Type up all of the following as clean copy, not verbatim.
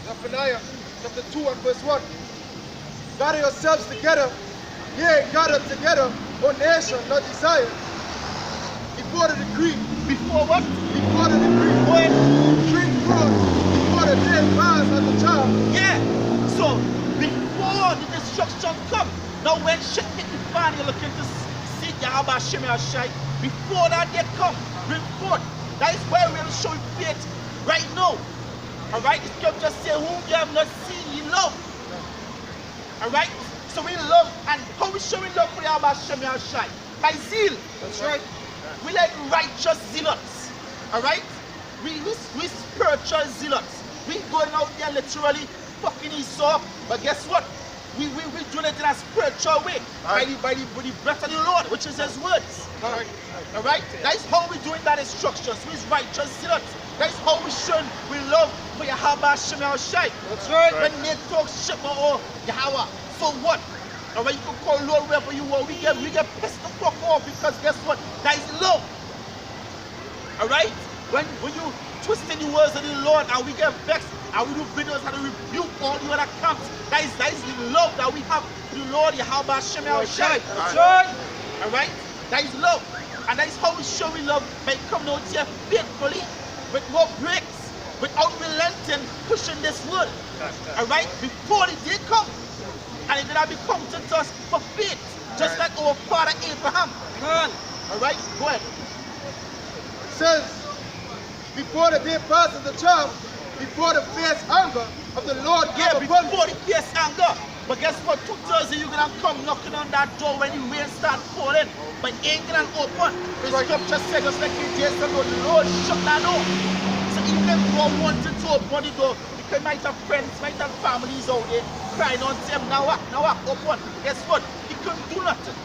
Zephaniah chapter 2 and verse 1. Gather yourselves together, yea, gather together, O nation, not desire. Before the decree. Before what? Before the decree. When? Drink fruit before the day pass as a child. Yeah. So, before the destruction come, now when shit hit the fan, you're looking to see Yahweh Hashem Yahshai. Before that day come, bring forth. That is where we'll show faith right now. Alright? The scripture says, whom you have not seen, ye love. Alright? So we love, and how we show we love for Yahweh Hashem Yahshai? By zeal. That's right. We like righteous zealots. Alright? We spiritual zealots. We going out there literally fucking Esau. But guess what? We doing it in a spiritual way. By the breath of the Lord, which is his words. Alright? That is how we doing that instruction. So it's righteous zealots. That is how we show we love for Yahweh Hashem Yahshai. That's right. When they talk shit about Yahweh, so what? Alright, you can call Lord wherever you want. We get pissed the fuck off because guess what? That is love. Alright? When you twisting the words of the Lord and we get vexed and we do videos and we rebuke all the other camps, that is the love that we have to the Lord Yahweh Hashem Yahshai. That's right. Alright? That is love. And that is how we show we love by coming out here faithfully, with no breaks, without relenting, pushing this word. Alright? Before the day comes. And it gonna become to us for faith, just like our father Abraham. Alright, go ahead. It says, before the day passes the child, before the fierce anger of the Lord Yeah, come upon before the fierce anger. But guess what? 2 Thursday you're gonna come knocking on that door when the rain start pouring. But it ain't gonna open. The scripture says just like it days ago, the Lord shut that door. So even if God wanted to open the door, because you might have friends, might have families out there crying on to him, now what, open. Guess what? He couldn't do nothing.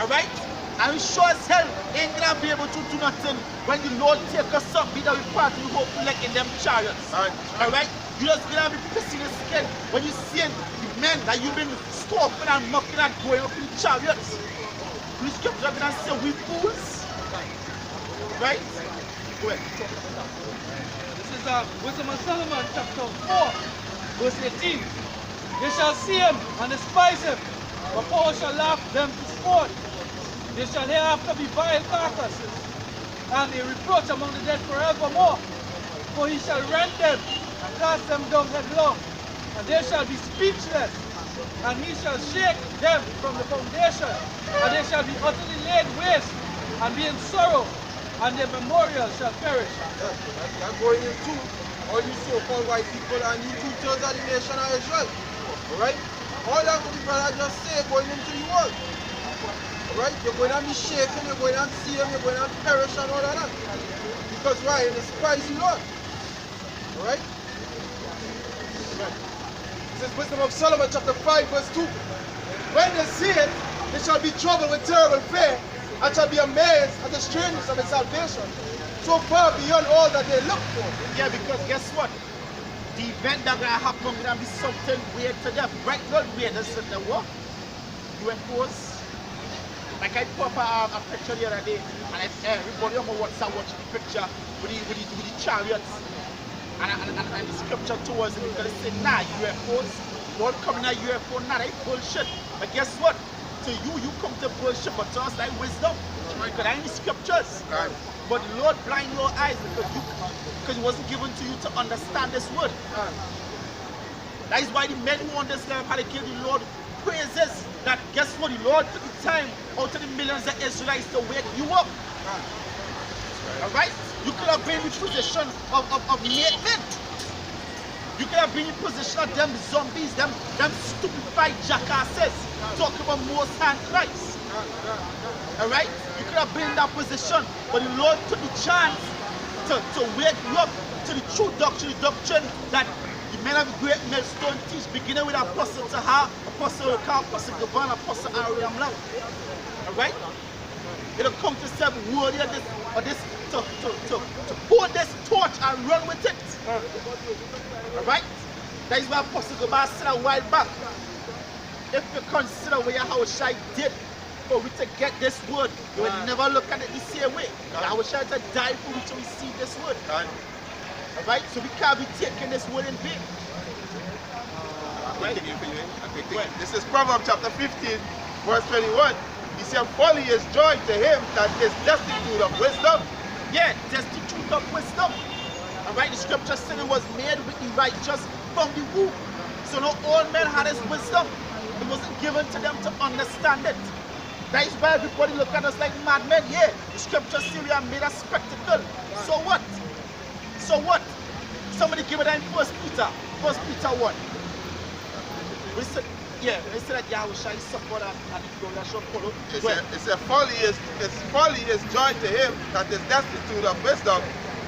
Alright? And we sure as hell ain't gonna be able to do nothing when the Lord take us something that we partly hope to like in them chariots. Alright? You're just gonna be pissing your skin when you see the men that you've been scoffing and mocking and going up in the chariots. The scripture gonna say we fools. Right? Go ahead. This is Wisdom of Solomon chapter 4, verse 18. They shall see him and despise him, but power shall laugh them to sport. They shall hereafter be vile carcasses, and a reproach among the dead forevermore. For he shall rend them and cast them down headlong, and they shall be speechless, and he shall shake them from the foundation, and they shall be utterly laid waste, and be in sorrow, and their memorial shall perish. You're going into all you so-called white people and you 2/3 of the nation of Israel. Alright? All that the brother just say going into the world. Alright? You're going to be shaken, you're going to see him, you're going to perish and all of that. Because why? You despise the Lord. Alright? This is Wisdom of Solomon chapter 5 verse 2. When they see it, they shall be troubled with terrible fear and shall be amazed at the strangeness of his salvation, so far beyond all that they look for. Yeah, because guess what? The event that's gonna happen gonna be something weird to them. Right? Not weird, this is the what? UFOs. Like I put up a picture the other day and everybody on my WhatsApp watching the picture with the chariots. And the scripture towards them because they say, nah, UFOs, don't come in a UFO, nah, that bullshit. But guess what? To you come to bullshit, but to us that wisdom. Because that ain't the scriptures. But the Lord blind your eyes because it wasn't given to you to understand this word. That is why the men who on this land had to give the Lord praises. That guess what? The Lord took the time out of the millions of Israelites to wake you up. Alright? You could have been in the position of made men. You could have been in the position of them zombies, them stupefied jackasses talking about Most High Christ. Alright? You could have been in that position, but the Lord took the chance to wake you up to the true doctrine, the doctrine that the men of the great millstone teach, beginning with Apostle Tahar, Apostle Okam, Apostle Gaban, Apostle Ariam Lam. Alright? It'll come to serve worthy of this, to hold this torch and run with it. Alright? That is why Apostle Gaban said a while back, if you consider what Yahushua did for we to get this word, you will never look at it the same way. Yahushua had to die for we to receive this word. Alright? So we can't be taking this word in vain. Right. This is Proverbs chapter 15, verse 21. He said, folly is joy to him that is destitute of wisdom. Yeah, destitute of wisdom. Alright, the scripture said it was made with the righteous from the womb. So no all men had his wisdom. It wasn't given to them to understand it. That is why everybody look at us like madmen. Yeah, the scripture says we are made a spectacle. So what? So what? Somebody give it in 1 Peter. 1 Peter 1. We said, yeah, they said that Yahweh shall suffer and the glory shall follow. It said folly is joy to him that is destitute of wisdom,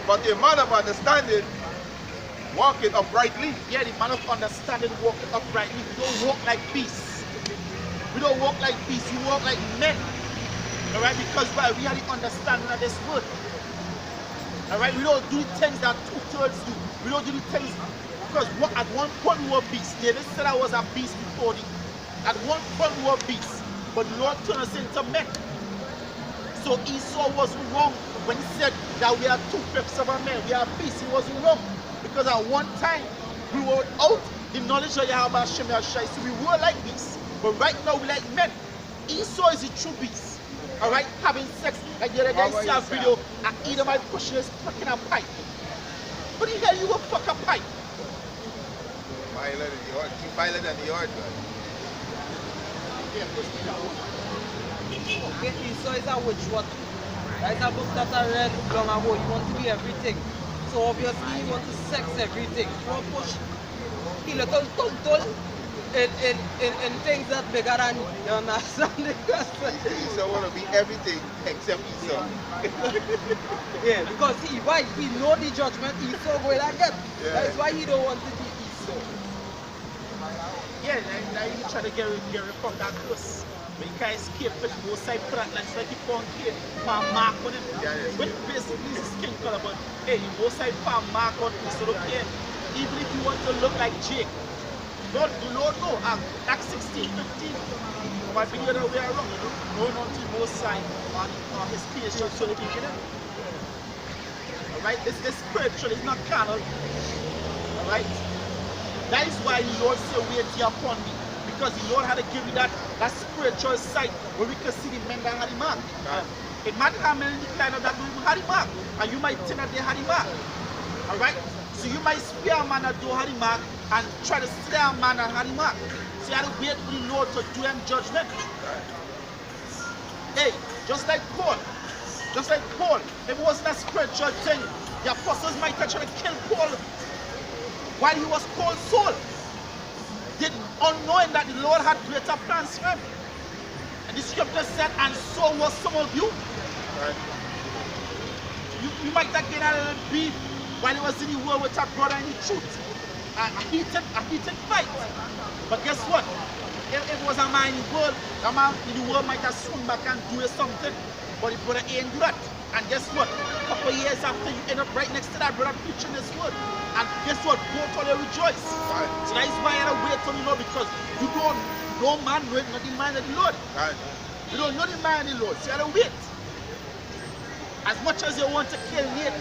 but a man of understanding walketh uprightly. Yeah, the man of understanding walketh uprightly. We don't walk like beasts. We don't walk like beasts, we walk like men. Alright, because we have the understanding of this word. Alright, we don't do the things that two-thirds do. We don't do the things because at one point we were beasts. David said I was a beast before thee. At one point we were beasts, but the Lord turned us into men. So Esau wasn't wrong when he said that we are 2/5 of a man. We are beasts. He wasn't wrong because at one time we were out the knowledge of Yahweh Hashem Yahshai. So we were like beasts, but right now we like men. Esau is a true beast. All right, having sex. Like the other guy see a video, and either my pushing is fucking a pipe. What the hell you gonna fuck a pipe? Violent than the yard, man. Okay, Esau is a witch what? That's a book that I read long ago. You want to be everything. So obviously you want to sex everything. You want to push the little tongue in things that bigger than you. You understand the question? Esau want to be everything except Esau. Yeah, because why? He know the judgment Esau going to get. Yeah. That's why he don't want to be Esau. Yeah, now you try to get rid from that curse. But you can't escape it. Both sides put that like you found kid, palm mark on him. Yeah, yeah. But basically it's skin color, but hey, you both sides palm mark on him, so don't care. Even if you want to look like Jake, the Lord know, Acts 16, 15. Might be the other way around, you know, going on to both sides on his creation so they can get him. Alright, it's spiritual, it's not carnal. Alright? That is why the Lord said, wait here upon me. Because the Lord had to give you that spiritual sight where we can see the men that had the mark. It matters how many decline of that don't even have the mark. And you might think that they had the mark. Alright? So you might spear a man that don't have the mark and try to slay a man that had the mark. So you have to wait for the Lord to do him judgment. Hey, just like Paul. Just like Paul. If it wasn't a spiritual thing, the apostles might have tried to kill Paul while he was called Saul, unknowing that the Lord had greater plans for him. And the scripture said, and so was some of you. Right. You might have gained a little beef while he was in the world with a brother in the truth. A heated fight. But guess what? If it was a man in the world, a man in the world might have swung back and do something, but the brother ain't do that. And guess what? A couple of years after, you end up right next to that brother preaching this word. And guess what? Both of them rejoice. Right. So that is why I had to wait on the Lord, because you don't know man with not the mind of the Lord. Right. You don't know the mind of the Lord. So you had to wait. As much as you want to kill Nate,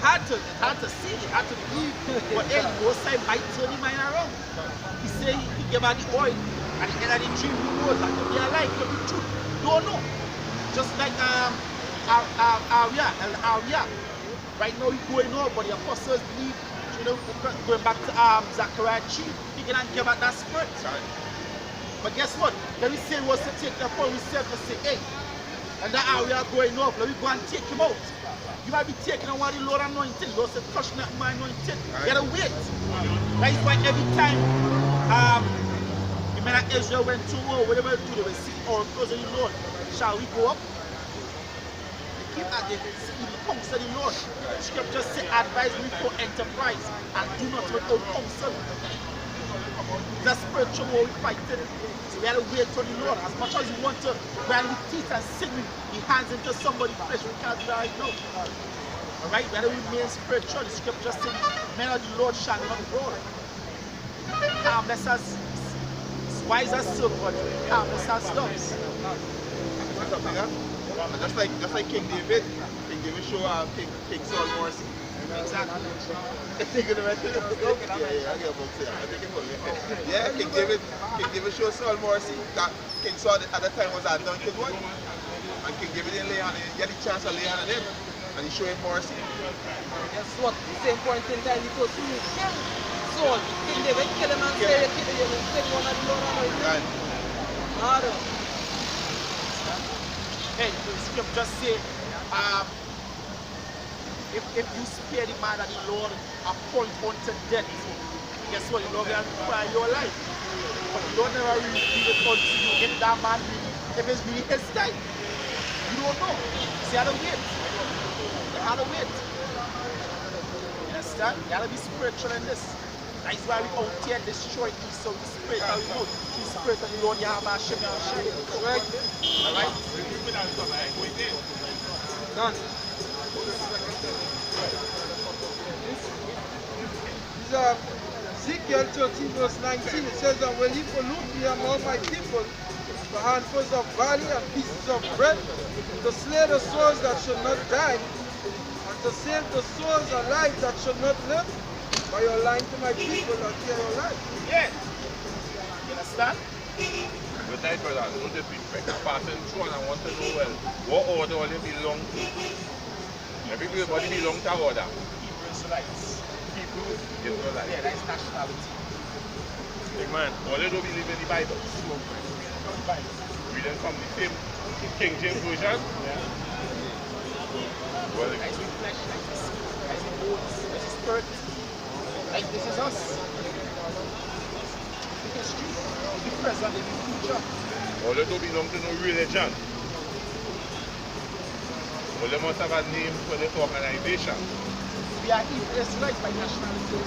hard to see, hard to believe. But then both sides might turn the mind around. He say he gave her the oil, and the end of the dream he knows that to be alive, to be true. Don't know. Just like Arya. Right now he's going on, but the apostles believe, you know, going back to Zechariah 3, he can give out that spirit. Right. But guess what? Let me say was to take the phone, we said to say, hey, and that Arya going off, let me go and take him out. You might be taking on what the Lord anointed. The Lord said, touch not my anointed. Right. You gotta wait. That is why every time the men of Israel went to war, whatever they do, they will seek oracles of the Lord. Shall we go up? They keep at the counsel of the Lord. Scripture say, advise me for enterprise and do not without counsel. The spiritual war we fighting. So we have to wait on the Lord. As much as you want to grind with teeth and sink the hands into somebody's flesh, we can't do that right now. Alright, we have to remain spiritual. The scripture says, men of the Lord shall not brawl. Harmless as wise as silver, harmless as doves. Just like King David. King David show King Saul mercy. Exactly. Yeah, King David showed Saul mercy. That King Saul at that time was anointed one. And King David didn't lay on him, get the chance to lay on him. And he showed him mercy. Guess what? The same point in time, he goes to kill Saul. King David kill him and say, you kill him, take one of the Lord anointed. Harder. Hey, the scripture say, if you spare the man that the Lord appoint unto death, guess what? The Lord will require your life. But the Lord never reveal it unto you if that man really, if it's really his time. You don't know. So you have to wait. You have to wait. You understand? You have to be spiritual in this. That is why we out here destroy these so the spirit of the Lord. The spirit of the Lord, you have a shame and shame. Right? Alright? Done. This is Ezekiel 13 verse 19. It says that when he pollute me among my people, the handfuls of barley and pieces of bread, to slay the souls that should not die, and to save the souls alive that should not live, by your lying to my people that hear your life. Yeah. You understand? Good night, brother. No disrespect. Passing through and I want to know well, what order all you belong to? Everybody belong to order. Hebrew Israelites. Hebrew Israelites. Yeah, that's nationality. Amen. All they don't believe in the Bible. Reading from the same King James Version. Yeah. Well, Guys with flesh, like this. Guys with bones, guys with spirit. Like this is us. The history, the present, the future. all they don't belong to no religion. All they must have a name for this organization. We are Hebrew Israelites by nationality.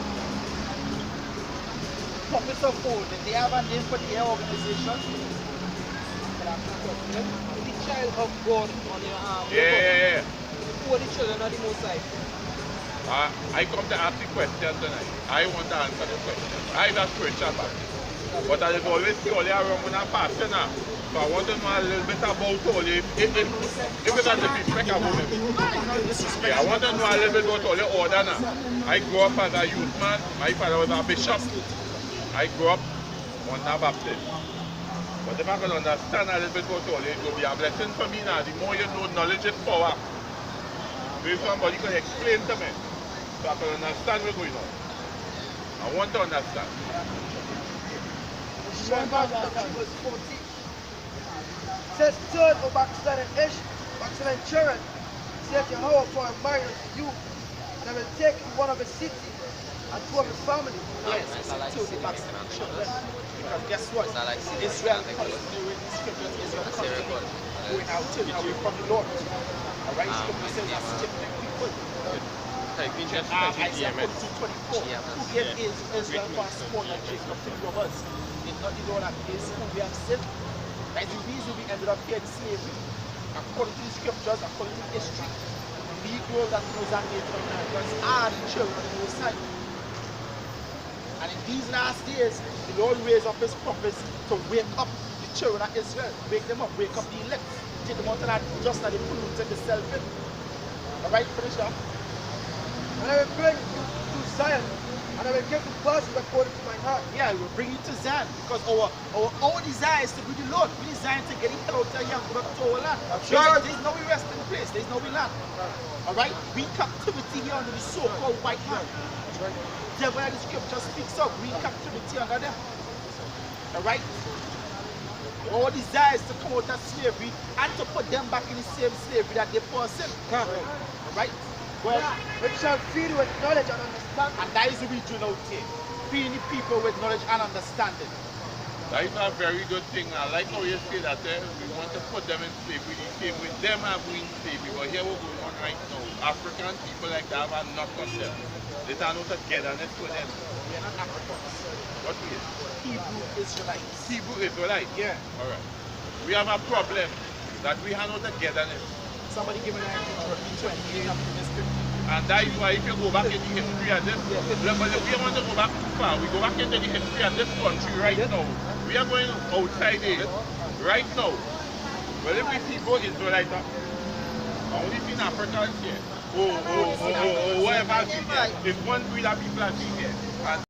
Prophets of old, did they have a name for their organization? The child of God on your arm. Yeah. Who are the children of the Most High? I come to ask the question tonight. I want to answer the question. I have a spiritual background. But I have always see all you around when I'm pastor now. So I want to know a little bit about all you. If it's not disrespect, I won't. Yeah, I want to know a little bit about all your order now. I grew up as a youth man. My father was a bishop. I grew up on a Baptist. But if I can understand a little bit about all it will be a blessing for me now. The more you know, knowledge is power. If somebody can explain to me, so I can understand what's going on. I want to understand. Verse 14. Says, turn, O backsliding Ish, backsliding children, said Jehovah, for I marry unto you, and I will take one of his city and two of his family. Yes, to the backsliding children. Because guess what? Israel, constantly reading scriptures, Israel constantly going out till away from the Lord. Alright, scripture says that stiff-necked people. Isaiah 42:24. Who gave Israel for a spawn like Jacob to the robbers? Did not the Lord that is who we have sinned? That's the reason we ended up here in slavery. According to the scriptures, according to history, the Negroes and those and Native Americans are the children of the Most High. And in these last days, the Lord raised up his prophets to wake up the children of Israel, wake them up, wake up the elect, take them out of that just that they polluted the self-in. Alright, finish that. And I will bring you to Zion, and I will give you blessings according to my heart. Yeah, we'll bring you to Zion because our desire is to be the Lord. We desire to get it out of here and go back to our land. There's no resting place, there's no land. Alright? We captivity here under the so-called white man. Devil the scripture speaks of, we captivity under them. Alright? Our desire is to come out of slavery and to put them back in the same slavery that they first in. Alright? Well, Which shall feed you with knowledge and understanding. and that is what we do out here. Feeding the people with knowledge and understanding. That is a very good thing. I like how you say that we want to put them in slavery. The same with them have we in slavery. But here we're going on right now. African people like that are not on them. They are not togetherness with them. We are not Africans. What we is? Hebrew Israelites. Hebrew Israelite. Yeah. Alright. We have a problem that we have no togetherness. Somebody give me that picture and you have to miss it. And that is why if you go back in the history of this, but if we want to go back too far, we go back into the history of this country right now. We are going outside it right now. Well, if we see both Israelites, only in Africa here. or whatever has been there. It's one breed of people have been there. And